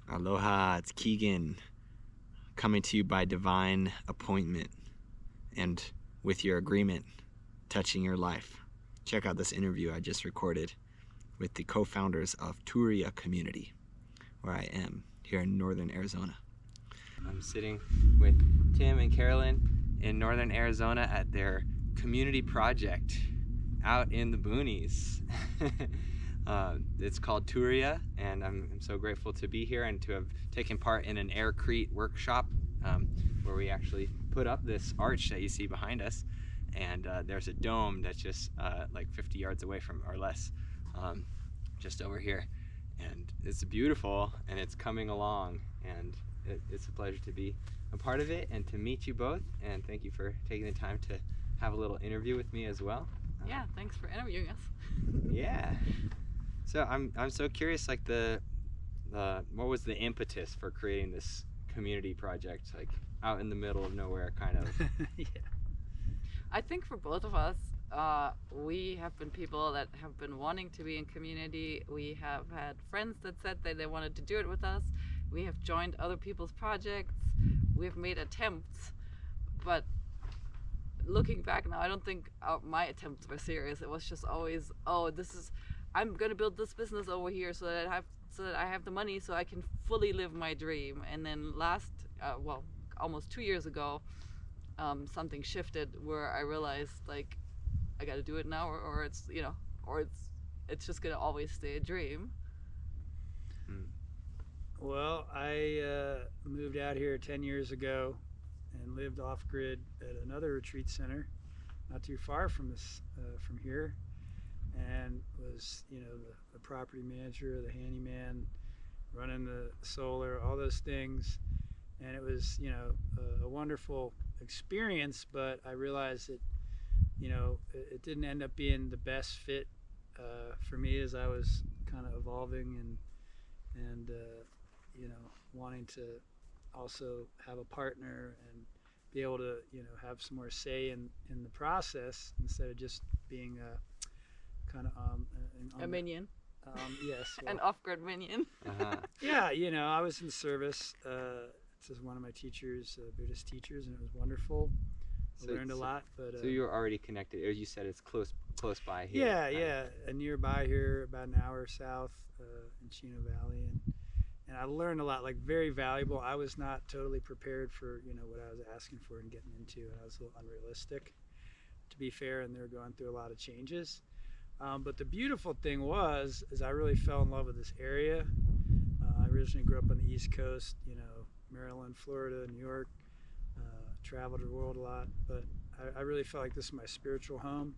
Aloha, it's Keegan, coming to you by divine appointment and with your agreement, touching your life. Check out this interview I just recorded with the co-founders of Turiya community, where I am here in northern Arizona. I'm sitting with Tim and Carolyn in northern Arizona at their community project out in the boonies. It's called Turiya, and I'm so grateful to be here and to have taken part in an aircrete workshop where we actually put up this arch that you see behind us, and there's a dome that's just like 50 yards away from, or less, just over here, and it's beautiful and it's coming along, and it's a pleasure to be a part of it and to meet you both, and thank you for taking the time to have a little interview with me as well. Yeah, thanks for interviewing us. Yeah. So I'm so curious, like what was the impetus for creating this community project, like out in the middle of nowhere, kind of? Yeah. I think for both of us, we have been people that have been wanting to be in community. We have had friends that said that they wanted to do it with us. We have joined other people's projects. We have made attempts, but looking back now, I don't think my attempts were serious. It was just always, oh, I'm gonna build this business over here so that I have the money so I can fully live my dream. And then almost 2 years ago, something shifted where I realized, like, I got to do it now, or it's just gonna always stay a dream. Well, I moved out here 10 years ago and lived off-grid at another retreat center not too far from here, and was the property manager, the handyman, running the solar, all those things, and it was a wonderful experience. But I realized that it didn't end up being the best fit for me as I was kind of evolving and wanting to also have a partner and be able to have some more say in the process instead of just being a kind of A minion. Yes. Well, An off-grid minion. yeah, I was in service. This is one of my teachers, Buddhist teachers, and it was wonderfable. I learned a lot. But so you were already connected. As you said, it's close by here. Yeah, nearby here, about an hour south in Chino Valley, and I learned a lot, like very valuable. I was not totally prepared for what I was asking for and getting into, and I was a little unrealistic, to be fair. And they're going through a lot of changes. But the beautiful thing is I really fell in love with this area. I originally grew up on the East Coast, Maryland, Florida, New York, traveled the world a lot, but I really felt like this is my spiritual home.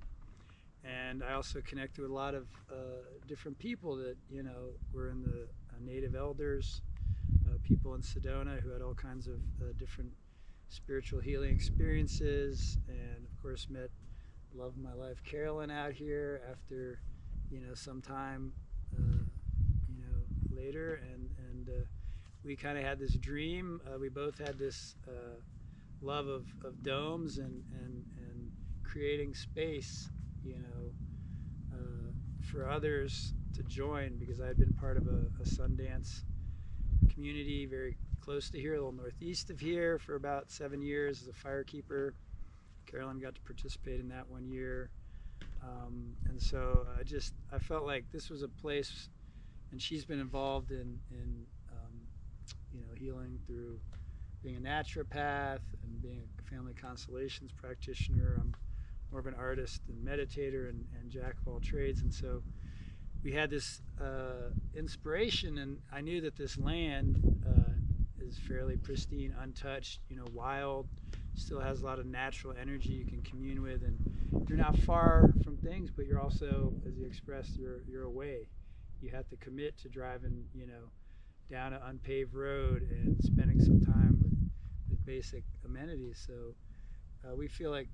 And I also connected with a lot of different people that, were in the native elders, people in Sedona who had all kinds of different spiritual healing experiences, and of course met the love of my life, Carolyn, out here after, some time, later, and we kind of had this dream. We both had this love of domes and creating space, for others to join, because I had been part of a Sundance community very close to here, a little northeast of here, for about 7 years as a firekeeper. Carolyn got to participate in that 1 year, and so I felt like this was a place, and she's been involved in healing through being a naturopath and being a family constellations practitioner. I'm more of an artist and meditator and jack of all trades, and so we had this inspiration, and I knew that this land is fairly pristine, untouched, wild, still has a lot of natural energy you can commune with, and you're not far from things, but you're also, as you expressed, you're away. You have to commit to driving down an unpaved road and spending some time with basic amenities. So we feel like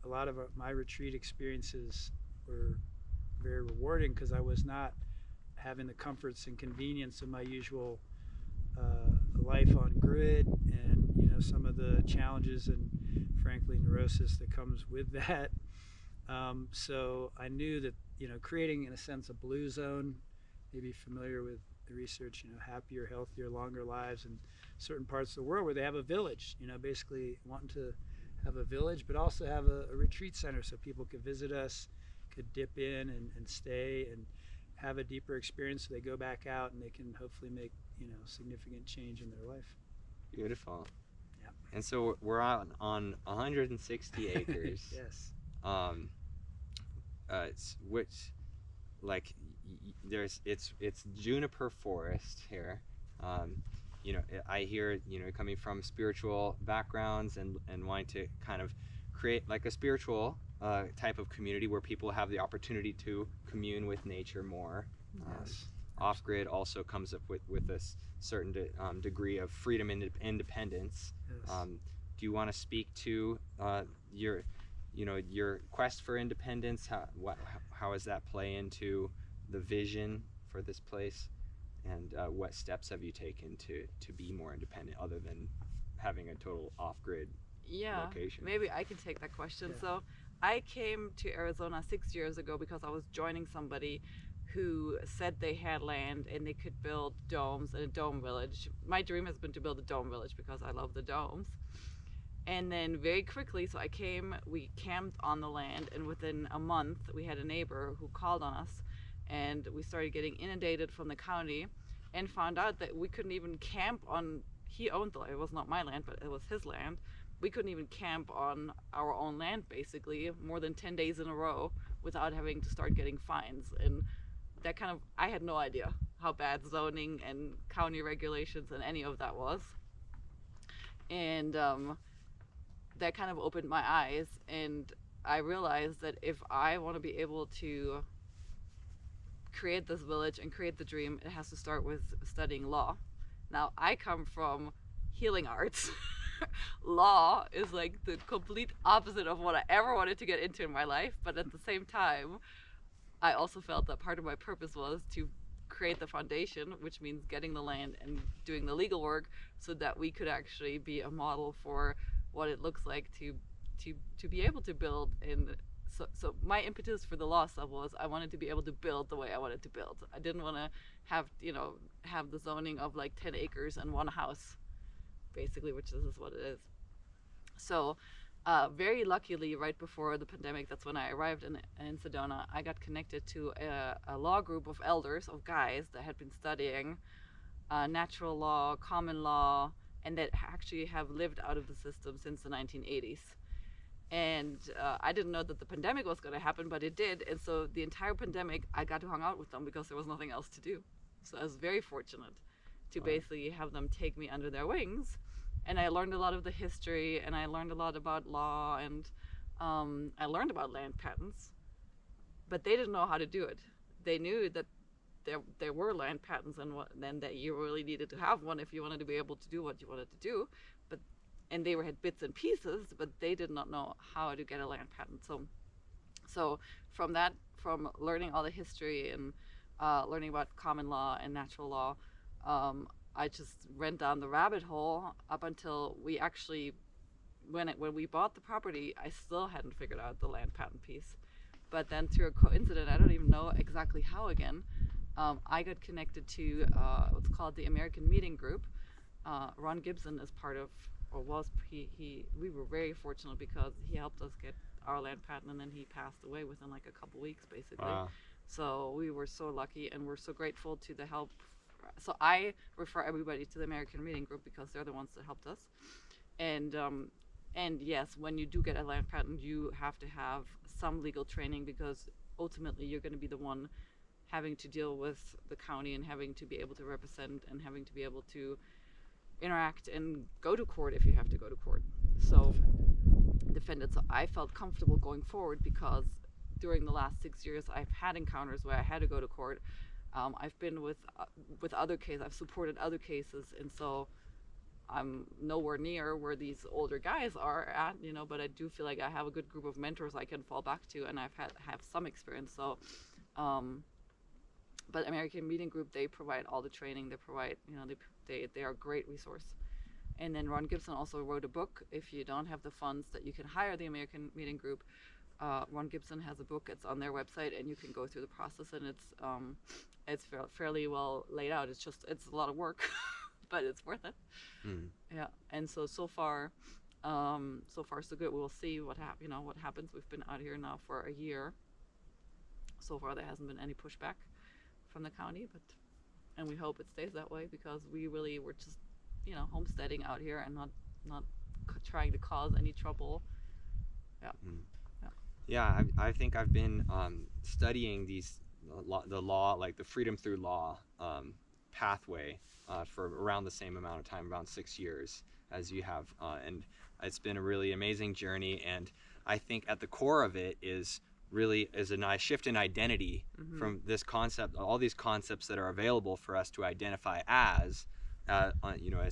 a lot of my retreat experiences were very rewarding, because I was not having the comforts and convenience of my usual life on grid, and some of the challenges and frankly neurosis that comes with that. So I knew that creating, in a sense, a blue zone, maybe familiar with the research, happier, healthier, longer lives in certain parts of the world where they have a village, basically wanting to have a village, but also have a retreat center so people could visit us, could dip in and stay and have a deeper experience, so they go back out and they can hopefully make significant change in their life. Beautiful. Yeah. And so we're on 160 acres. Yes. Which, like, it's juniper forest here. I hear coming from spiritual backgrounds and wanting to kind of create like a spiritual type of community where people have the opportunity to commune with nature more. Yes. Off-grid also comes up with a certain degree of freedom and independence. Yes. Do you want to speak to your quest for independence? How does that play into the vision for this place, and what steps have you taken to be more independent other than having a total off-grid location? Maybe I can take that question. Yeah. So I came to Arizona 6 years ago because I was joining somebody who said they had land and they could build domes in a dome village. My dream has been to build a dome village because I love the domes. And then very quickly, so we camped on the land, and within a month we had a neighbor who called on us, and we started getting inundated from the county and found out that we couldn't even camp on, he owned the land, it was not my land, but it was his land. We couldn't even camp on our own land basically more than 10 days in a row without having to start getting fines. And that I had no idea how bad zoning and county regulations and any of that was. And that kind of opened my eyes, and I realized that if I want to be able to create this village and create the dream, it has to start with studying law. Now, I come from healing arts. Law is like the complete opposite of what I ever wanted to get into in my life, but at the same time, I also felt that part of my purpose was to create the foundation, which means getting the land and doing the legal work so that we could actually be a model for what it looks like to be able to build. And so my impetus for the law stuff was I wanted to be able to build the way I wanted to build. I didn't want to have the zoning of like 10 acres and one house, basically, which this is what it is. So very luckily, right before the pandemic, that's when I arrived in Sedona, I got connected to a law group of elders, of guys that had been studying natural law, common law, and that actually have lived out of the system since the 1980s. And I didn't know that the pandemic was going to happen, but it did. And so the entire pandemic, I got to hang out with them because there was nothing else to do. So I was very fortunate to basically have them take me under their wings. And I learned a lot of the history, and I learned a lot about law, and I learned about land patents. But they didn't know how to do it. They knew that there were land patents, and then that you really needed to have one if you wanted to be able to do what you wanted to do. And they had bits and pieces, but they did not know how to get a land patent. So from learning all the history and learning about common law and natural law, I just went down the rabbit hole up until we actually, when we bought the property, I still hadn't figured out the land patent piece. But then through a coincidence, I don't even know exactly how again, I got connected to what's called the American Meeting Group. Ron Gibson is part of, or was, we were very fortunate because he helped us get our land patent, and then he passed away within like a couple weeks, basically. Wow. So we were so lucky, and we're so grateful to the help. So I refer everybody to the American Meeting Group because they're the ones that helped us. And yes, when you do get a land patent, you have to have some legal training because ultimately you're going to be the one having to deal with the county and having to be able to represent and having to be able to interact and go to court if you have to go to court. So defend it. So I felt comfortable going forward because during the last 6 years I've had encounters where I had to go to court. I've been with other cases, I've supported other cases, and so I'm nowhere near where these older guys are at, but I do feel like I have a good group of mentors I can fall back to, and have some experience. So but American Meeting Group, they provide all the training, they provide, they are a great resource. And then Ron Gibson also wrote a book, if you don't have the funds, that you can hire the American Meeting Group. Ron Gibson has a book. It's on their website, and you can go through the process, and it's fairly well laid out. It's a lot of work, but it's worth it. Mm. Yeah. And so far, so good. We'll see what happens. We've been out here now for a year. So far, there hasn't been any pushback from the county, and we hope it stays that way, because we're just homesteading out here and not trying to cause any trouble. Yeah. Mm. Yeah. Yeah, I think I've been studying the law, like the freedom through law pathway for around the same amount of time, around 6 years as you have, and it's been a really amazing journey. And I think at the core of it is a nice shift in identity from this concept, all these concepts that are available for us to identify as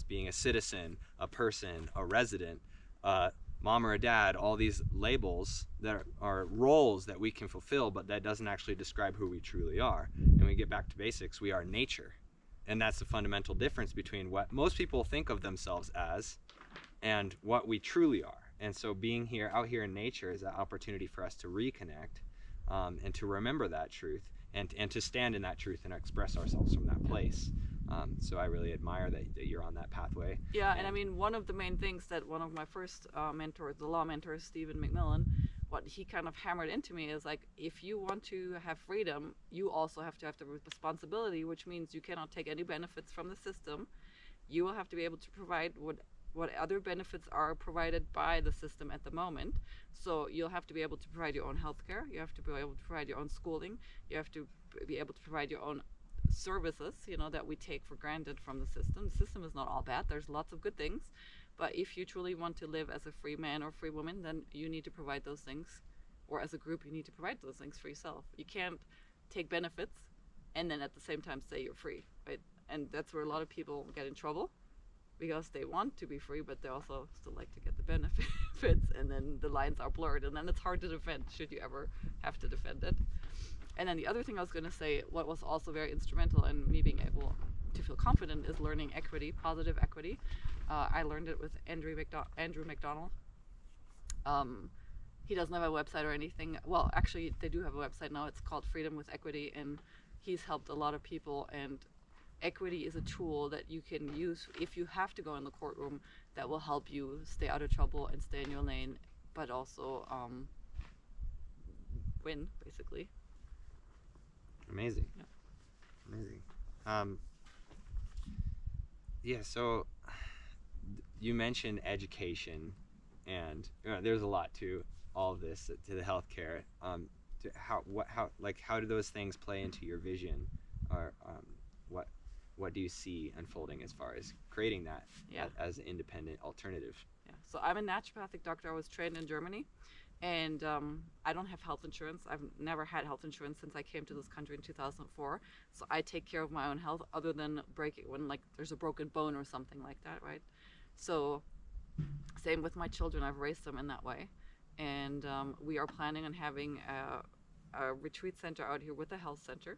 being a citizen, a person, a resident, mom or a dad, all these labels that are roles that we can fulfill, but that doesn't actually describe who we truly are. And we get back to basics, we are nature. And that's the fundamental difference between what most people think of themselves as and what we truly are. And so being out here in nature is an opportunity for us to reconnect and to remember that truth and to stand in that truth and express ourselves from that place. So I really admire that you're on that pathway. Yeah, and I mean, one of the main things that one of my first mentors, the law mentor, Stephen McMillan, what he kind of hammered into me is like, if you want to have freedom, you also have to have the responsibility, which means you cannot take any benefits from the system. You will have to be able to provide what other benefits are provided by the system at the moment. So you'll have to be able to provide your own healthcare. You have to be able to provide your own schooling. You have to be able to provide your own services, that we take for granted from the system. The system is not all bad. There's lots of good things. But if you truly want to live as a free man or free woman, then you need to provide those things. Or as a group, you need to provide those things for yourself. You can't take benefits and then at the same time say you're free, right? And that's where a lot of people get in trouble, because they want to be free, but they also still like to get the benefits, and then the lines are blurred, and then it's hard to defend should you ever have to defend it. And then the other thing I was going to say, what was also very instrumental in me being able to feel confident, is learning equity, positive equity. I learned it with Andrew McDonald. He doesn't have a website or anything. Well, actually, they do have a website now. It's called Freedom with Equity, and he's helped a lot of people. And equity is a tool that you can use if you have to go in the courtroom, that will help you stay out of trouble and stay in your lane, but also win, basically. Amazing. Yeah. Amazing. Yeah, so you mentioned education, and there's a lot to all of this, to the healthcare. How do those things play into your vision, or what do you see unfolding as far as creating that as an independent alternative? Yeah. So I'm a naturopathic doctor. I was trained in Germany, and I don't have health insurance. I've never had health insurance since I came to this country in 2004. So I take care of my own health, other than when like there's a broken bone or something like that, right? So same with my children. I've raised them in that way, and we are planning on having a retreat center out here with a health center.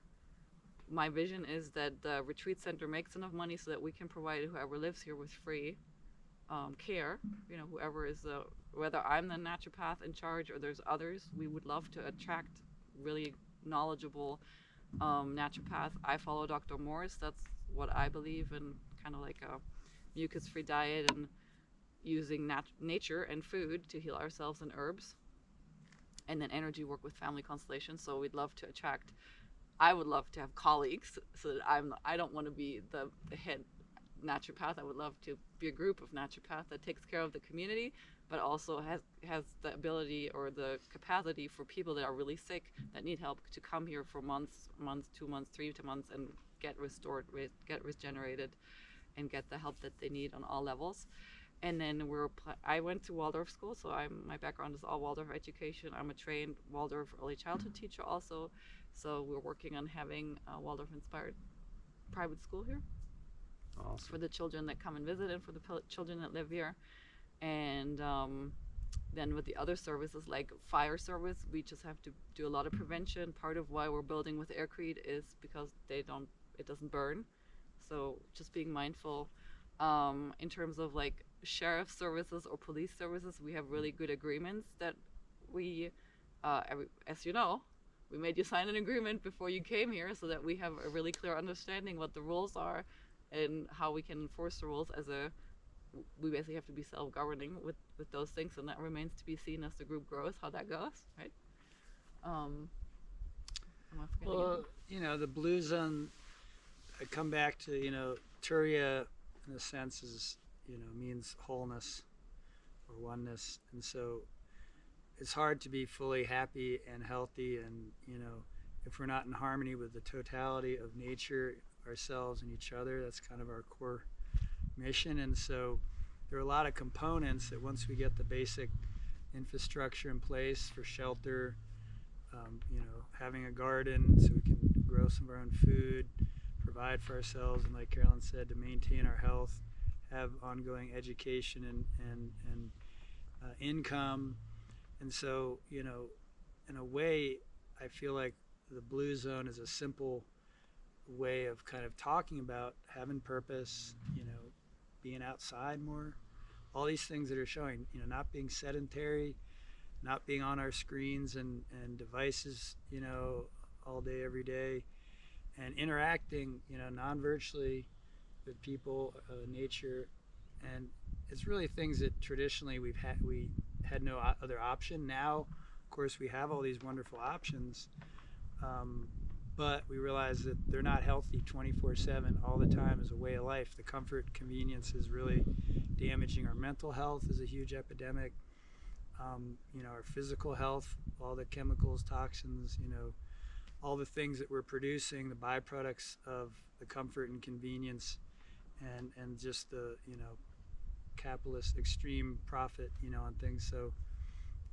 My vision is that the retreat center makes enough money so that we can provide whoever lives here with free care. Whoever is whether I'm the naturopath in charge or there's others, we would love to attract really knowledgeable naturopaths. I follow Dr. Morris. That's what I believe in, kind of like a mucus-free diet and using nature and food to heal ourselves, and herbs, and then energy work with family constellations. So we'd love to attract. I would love to have colleagues, so that I don't want to be the head naturopath. I would love to be a group of naturopaths that takes care of the community, but also has the ability or the capacity for people that are really sick, that need help, to come here for months, 2 months, 3 months, and get restored, get regenerated, and get the help that they need on all levels. And then I went to Waldorf school, so my background is all Waldorf education. I'm a trained Waldorf early childhood teacher also. So we're working on having a Waldorf-inspired private school here. Awesome. For the children that come and visit, and for the children that live here. And then with the other services, like fire service, we just have to do a lot of prevention. Part of why we're building with Aircrete is because it doesn't burn. So just being mindful. In terms of like sheriff services or police services, we have really good agreements that we as you know, we made you sign an agreement before you came here so that we have a really clear understanding what the rules are and how we can enforce the rules we basically have to be self-governing with those things, and that remains to be seen as the group grows, how that goes, right? Am I forgetting Well, the blue zone, I come back to, Turiya in a sense is, means wholeness or oneness. And so it's hard to be fully happy and healthy and, if we're not in harmony with the totality of nature, ourselves and each other. That's kind of our core mission. And so there are a lot of components that once we get the basic infrastructure in place for shelter, having a garden so we can grow some of our own food, provide for ourselves, and like Carolyn said, to maintain our health, have ongoing education and income. And so, in a way, I feel like the blue zone is a simple way of kind of talking about having purpose, being outside more, all these things that are showing, not being sedentary, not being on our screens and devices, all day, every day, and interacting, non-virtually with people, nature. And it's really things that traditionally we had no other option. Now, of course, we have all these wonderful options, but we realize that they're not healthy 24/7 all the time as a way of life. The comfort, convenience is really damaging our mental health is a huge epidemic. Our physical health, all the chemicals, toxins, all the things that we're producing, the byproducts of the comfort and convenience and just the, capitalist extreme profit, on things. So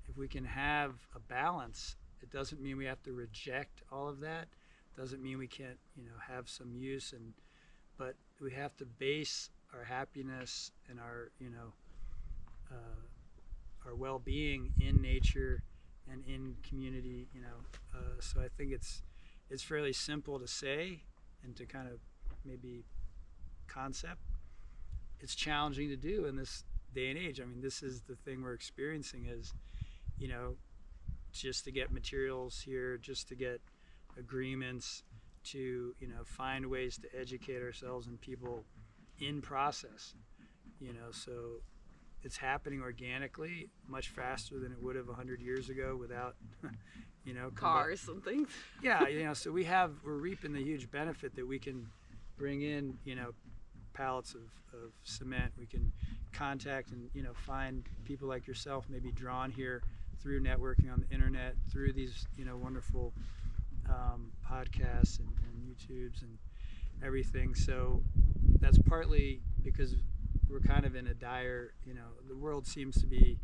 if we can have a balance, it doesn't mean we have to reject all of that. Doesn't mean we can't, have some use, but we have to base our happiness and our, our well-being in nature and in community, so I think it's fairly simple to say and to kind of maybe concept. It's challenging to do in this day and age. I mean, this is the thing we're experiencing is, just to get materials here, just to get agreements, to, find ways to educate ourselves and people in process, so it's happening organically much faster than it would have 100 years ago without, cars and things? Yeah, so we're reaping the huge benefit that we can bring in, pallets of cement. We can contact and, find people like yourself maybe drawn here through networking on the internet, through these, wonderful podcasts and YouTubes and everything. So that's partly because we're kind of in a dire, the world seems to be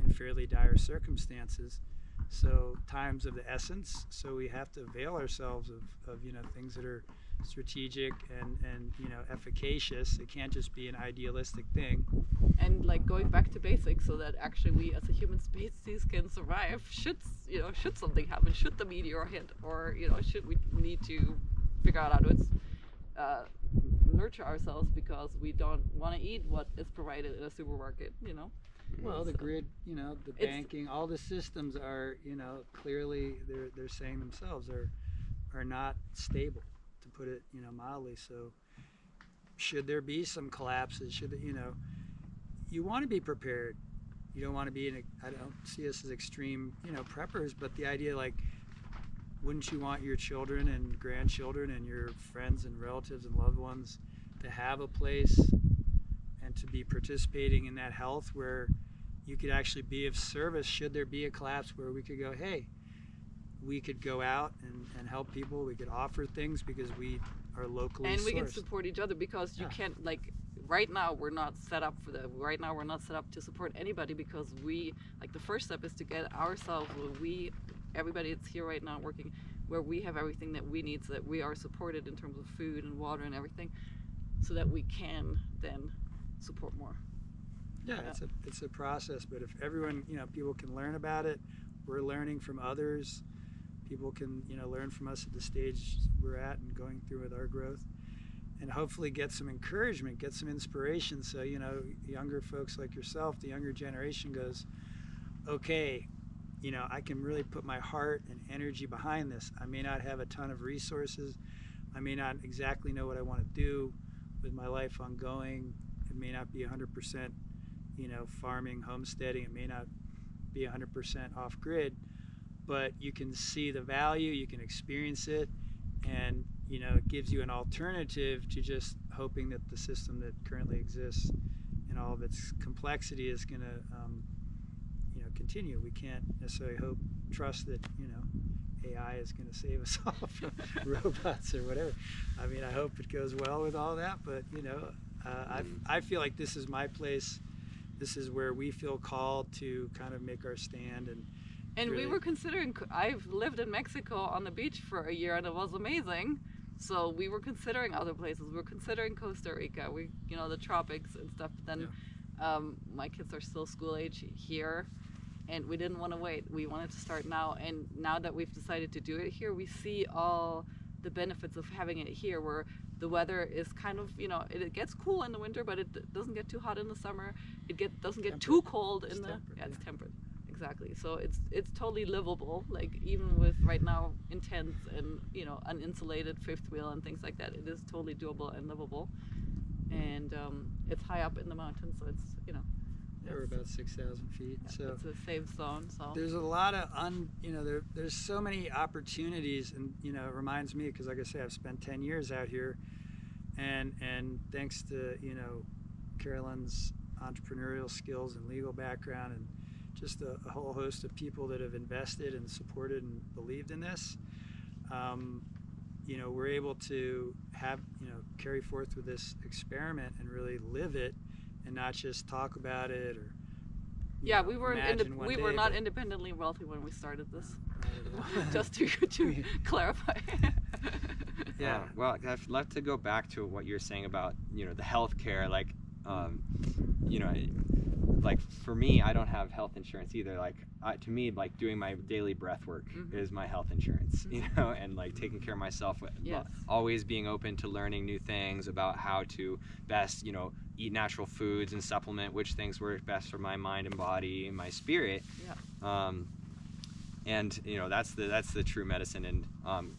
in fairly dire circumstances. So time's of the essence. So we have to avail ourselves of things that are strategic and efficacious. It can't just be an idealistic thing. And like going back to basics, so that actually we as a human species can survive. Should something happen? Should the meteor hit? Or should we need to figure out how to nurture ourselves because we don't want to eat what is provided in a supermarket? Well, the grid, the banking, all the systems are, clearly they're saying themselves are not stable, to put it, mildly. So should there be some collapses, you want to be prepared. You don't want to be I don't see us as extreme, preppers, but the idea, like, wouldn't you want your children and grandchildren and your friends and relatives and loved ones to have a place and to be participating in that health where you could actually be of service should there be a collapse, where we could go, hey, we could go out and help people, we could offer things because we are locally and we sourced. can support each other because you can't, like, right now we're not set up to support anybody because the first step is to get ourselves everybody that's here right now working where we have everything that we need so that we are supported in terms of food and water and everything, so that we can then support more. Yeah, it's a process, but if everyone, people can learn about it, we're learning from others, people can, learn from us at the stage we're at and going through with our growth, and hopefully get some encouragement, get some inspiration, so, younger folks like yourself, the younger generation goes, okay, I can really put my heart and energy behind this. I may not have a ton of resources. I may not exactly know what I want to do with my life ongoing. It may not be 100%, farming, homesteading. It may not be 100% off grid, but you can see the value, you can experience it, and it gives you an alternative to just hoping that the system that currently exists in all of its complexity is going to continue. We can't necessarily trust that AI is going to save us all from robots or whatever. I mean, I hope it goes well with all that, but I feel like this is my place. This is where we feel called to kind of make our stand. And we were considering, I've lived in Mexico on the beach for a year and it was amazing. So we were considering other places. We were considering Costa Rica, the tropics and stuff. But then my kids are still school age here, and we didn't want to wait. We wanted to start now. And now that we've decided to do it here, we see all the benefits of having it here, where the weather is kind of, it gets cool in the winter, but it doesn't get too hot in the summer. It doesn't get too cold in it's temperate. Exactly. So it's totally livable, like even with right now intense and uninsulated fifth wheel and things like that, it is totally doable and livable. And it's high up in the mountains, so it's we're about 6,000 feet. So it's a safe zone. So there's a lot of there's so many opportunities, and it reminds me, because like I say, I've spent 10 years out here, and thanks to Carolyn's entrepreneurial skills and legal background and just a whole host of people that have invested and supported and believed in this, we're able to have carry forth with this experiment and really live it, and not just talk about it or we were not independently wealthy when we started this. Just to clarify. Yeah. Well, I'd love to go back to what you're saying about the healthcare, like for me, I don't have health insurance either. To me, doing my daily breath work is my health insurance, and taking care of myself, yes. Always being open to learning new things about how to best, eat natural foods and supplement which things work best for my mind and body and my spirit. Yeah. And that's the true medicine, and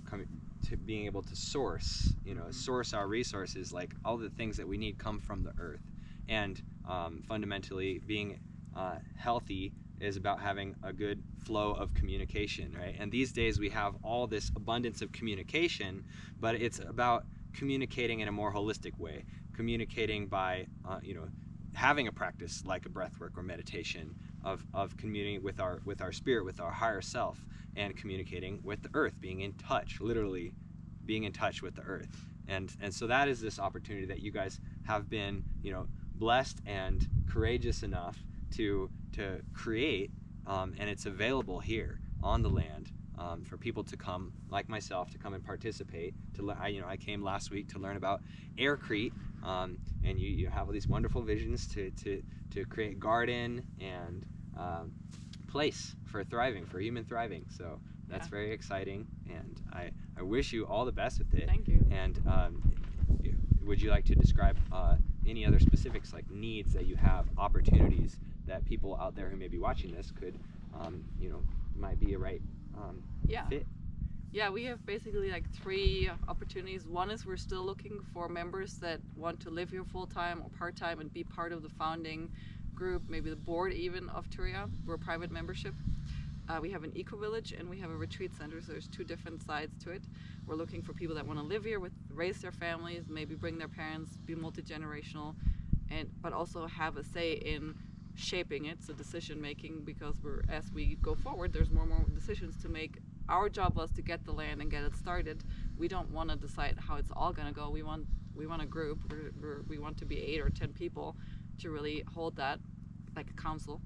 coming to being able to source our resources, like all the things that we need come from the earth. And fundamentally, being healthy is about having a good flow of communication, right? And these days we have all this abundance of communication, but it's about communicating in a more holistic way, communicating by having a practice like a breathwork or meditation of communicating with our spirit, with our higher self, and communicating with the earth, being in touch, literally being in touch with the earth. And so that is this opportunity that you guys have been blessed and courageous enough to create, and it's available here on the land for people to come, like myself, to come and participate. I came last week to learn about aircrete, and you have all these wonderful visions to create garden and place for human thriving. So that's very exciting, and I wish you all the best with it. Thank you. And would you like to describe any other specifics, like needs that you have, opportunities that people out there who may be watching this could, might be a right fit? Yeah, we have basically 3 opportunities. One is we're still looking for members that want to live here full-time or part-time and be part of the founding group, maybe the board even of Turiya. We're a private membership. We have an eco-village and we have a retreat center, so there's 2 different sides to it. We're looking for people that want to live here, raise their families, maybe bring their parents, be multi-generational, but also have a say in shaping it, so decision making, because as we go forward, there's more and more decisions to make. Our job was to get the land and get it started. We don't want to decide how it's all going to go. We want a group. We want to be 8 or 10 people to really hold that, like a council.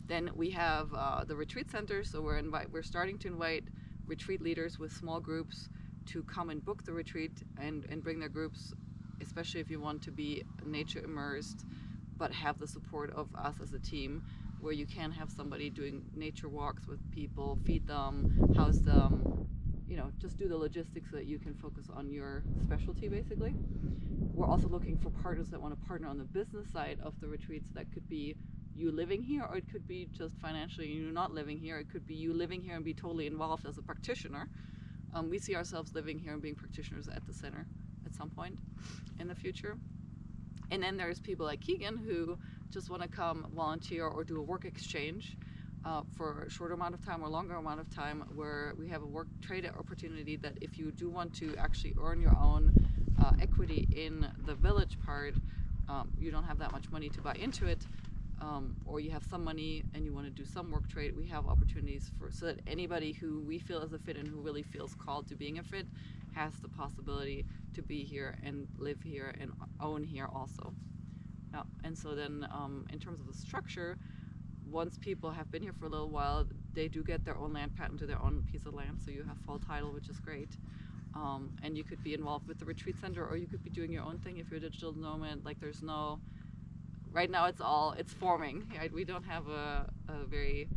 Then we have the retreat center, so we're starting to invite retreat leaders with small groups to come and book the retreat and bring their groups, especially if you want to be nature immersed, but have the support of us as a team, where you can have somebody doing nature walks with people, feed them, house them, just do the logistics so that you can focus on your specialty, basically. We're also looking for partners that want to partner on the business side of the retreats. That could be you living here, or it could be just financially you not living here. It could be you living here and be totally involved as a practitioner. We see ourselves living here and being practitioners at the center at some point in the future. And then there's people like Keegan who just want to come volunteer or do a work exchange for a shorter amount of time or longer amount of time, where we have a work trade opportunity that if you do want to actually earn your own equity in the village part, you don't have that much money to buy into it, or you have some money and you want to do some work trade, we have opportunities for, so that anybody who we feel is a fit and who really feels called to being a fit has the possibility to be here and live here and own here also. Yeah. And so then in terms of the structure, once people have been here for a little while, they do get their own land patent to their own piece of land, so you have full title, which is great. And you could be involved with the retreat center, or you could be doing your own thing if you're a digital nomad. Like, there's no, right now it's forming, right? We don't have a very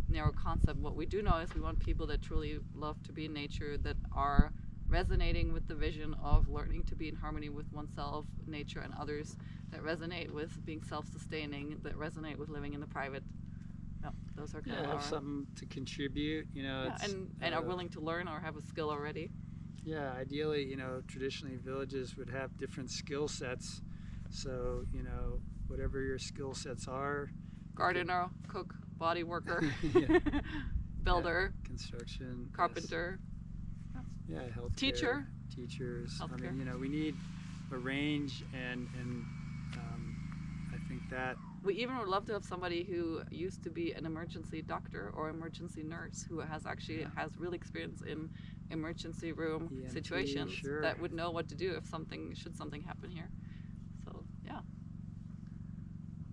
narrow concept. What we do know is we want people that truly love to be in nature, that are resonating with the vision of learning to be in harmony with oneself, nature, and others, that resonate with being self-sustaining, that resonate with living in the private. Yeah, those are kind of have something to contribute, yeah, and are willing to learn or have a skill already. Yeah, ideally, traditionally villages would have different skill sets. So, whatever your skill sets are. Gardener, cook, body worker, yeah. builder, yeah. Construction, carpenter. Yes. Yeah, healthcare. Teachers. Healthcare. I mean, we need a range, and I think that. We even would love to have somebody who used to be an emergency doctor or emergency nurse who has real experience in emergency room EMT, situations, sure. that would know what to do if something happen here. So yeah,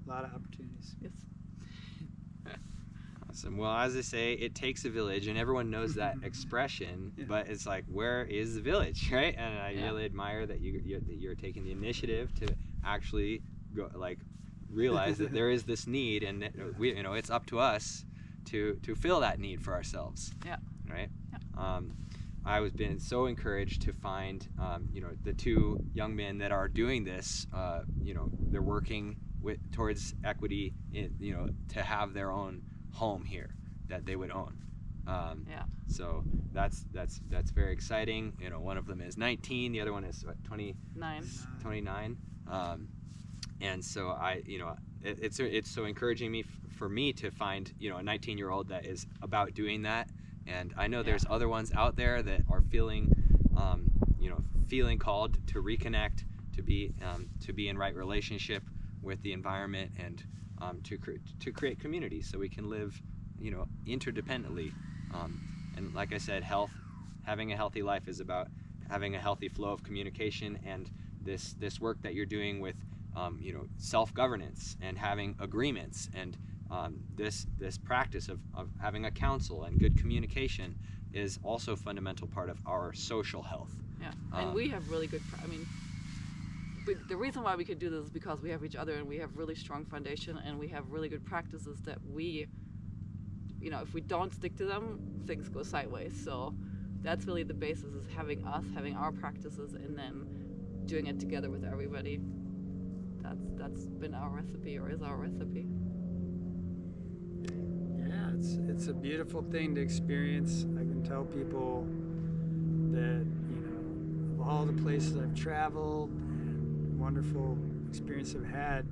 a lot of opportunities. Yes. Awesome. Well, as I say, it takes a village, and everyone knows that expression. Yeah. But it's like, where is the village, right? And I really admire that you're taking the initiative to actually go, like, realize that there is this need, and that it's up to us to fill that need for ourselves. Yeah. Right. Yeah. I was been so encouraged to find the two young men that are doing this. They're working towards equity to have their own home here that they would own. So that's very exciting. One of them is 19, the other one is 29. And so it's so encouraging for me to find a 19-year-old that is about doing that. And I know there's other ones out there that are feeling called to reconnect, to be in right relationship with the environment, and to create community so we can live interdependently. And like I said, having a healthy life is about having a healthy flow of communication, and this work that you're doing with self-governance and having agreements, and this practice of having a council and good communication is also a fundamental part of our social health. Yeah, and we have really good, the reason why we could do this is because we have each other, and we have really strong foundation, and we have really good practices that we, if we don't stick to them, things go sideways. So that's really the basis, is having our practices, and then doing it together with everybody. That's been our recipe, or is our recipe. Yeah, it's a beautiful thing to experience. I can tell people that, of all the places I've traveled and wonderful experience I've had,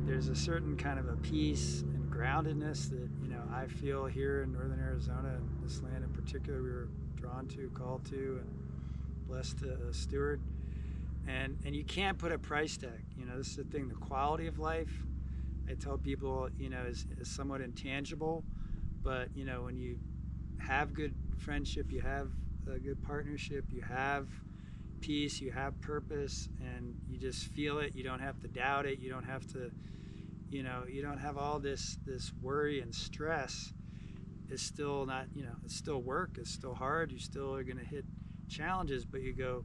there's a certain kind of a peace and groundedness that, I feel here in northern Arizona, and this land in particular we were drawn to, called to, and blessed to steward. And you can't put a price tag. This is the thing, the quality of life, I tell people, is somewhat intangible. But, when you have good friendship, you have a good partnership, you have peace, you have purpose, and you just feel it. You don't have to doubt it. You don't have to, you don't have all this worry and stress. It's still not, it's still work. It's still hard. You still are going to hit challenges, but you go.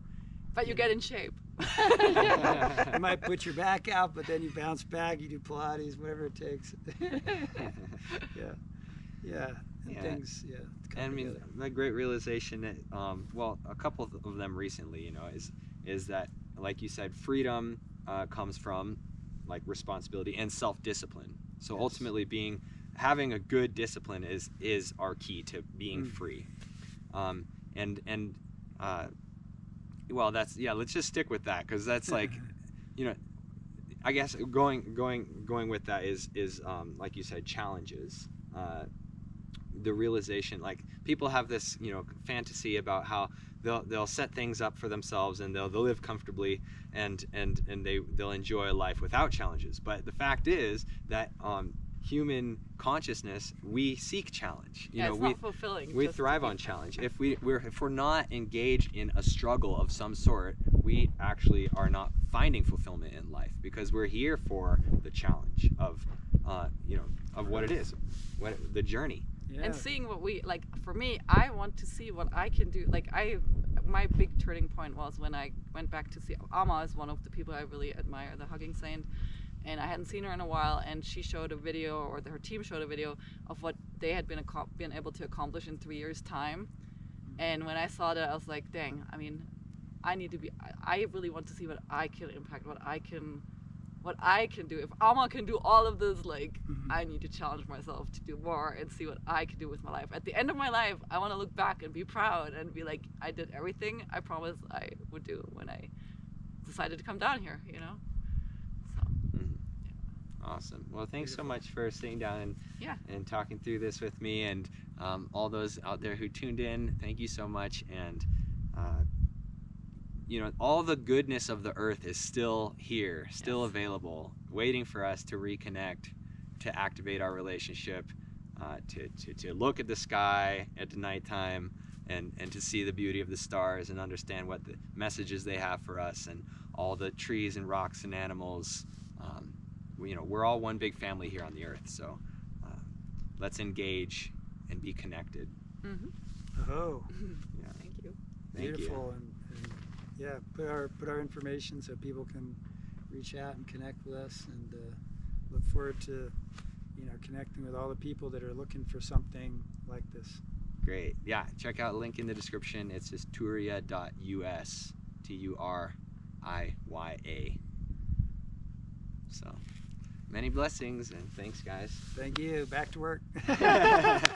But you get in shape. You might put your back out, but then you bounce back. You do Pilates, whatever it takes. Yeah. Things. Yeah. And I mean, my great realization that, a couple of them recently, is that, like you said, freedom comes from like responsibility and self-discipline, So Yes. ultimately, having a good discipline is our key to being free. And well, let's just stick with that, because that's like, you know, I guess going with that is like you said, challenges. The realization, like, people have this, you know, fantasy about how they'll set things up for themselves, and they'll live comfortably, and they'll enjoy a life without challenges. But the fact is that human consciousness, we seek challenge. You know, it's not fulfilling. we just to thrive be- on challenge. If we're not engaged in a struggle of some sort, we actually are not finding fulfillment in life, because we're here for the challenge of of what it is, the journey. Yeah. And seeing what we like. For me, I want to see what I can do. Like, my big turning point was when I went back to see Amma. Is one of the people I really admire, the hugging saint, and I hadn't seen her in a while, and she showed a video, or her team showed a video of what they had been able to accomplish in 3 years' time. And when I saw that, I was like, dang, I mean, I really want to see what I can impact, what I can do. If Amma can do all of this, like, I need to challenge myself to do more and see what I can do with my life. At the end of my life, I want to look back and be proud and be like, I did everything I promised I would do when I decided to come down here, you know? So, Awesome. Well, thanks so Beautiful. much for sitting down Yeah. and talking through this with me, and all those out there who tuned in, thank you so much. And all the goodness of the earth is still here, still Yes. available, waiting for us to reconnect, to activate our relationship, to look at the sky at the nighttime, and to see the beauty of the stars, and understand what the messages they have for us, and all the trees and rocks and animals. We're all one big family here on the earth, so let's engage and be connected. Oh, Yeah. Thank you. Thank beautiful. And yeah, put our information so people can reach out and connect with us, and look forward to connecting with all the people that are looking for something like this. Great. Yeah, check out the link in the description. It's just turiya.us, Turiya. So, many blessings, and thanks, guys. Thank you. Back to work.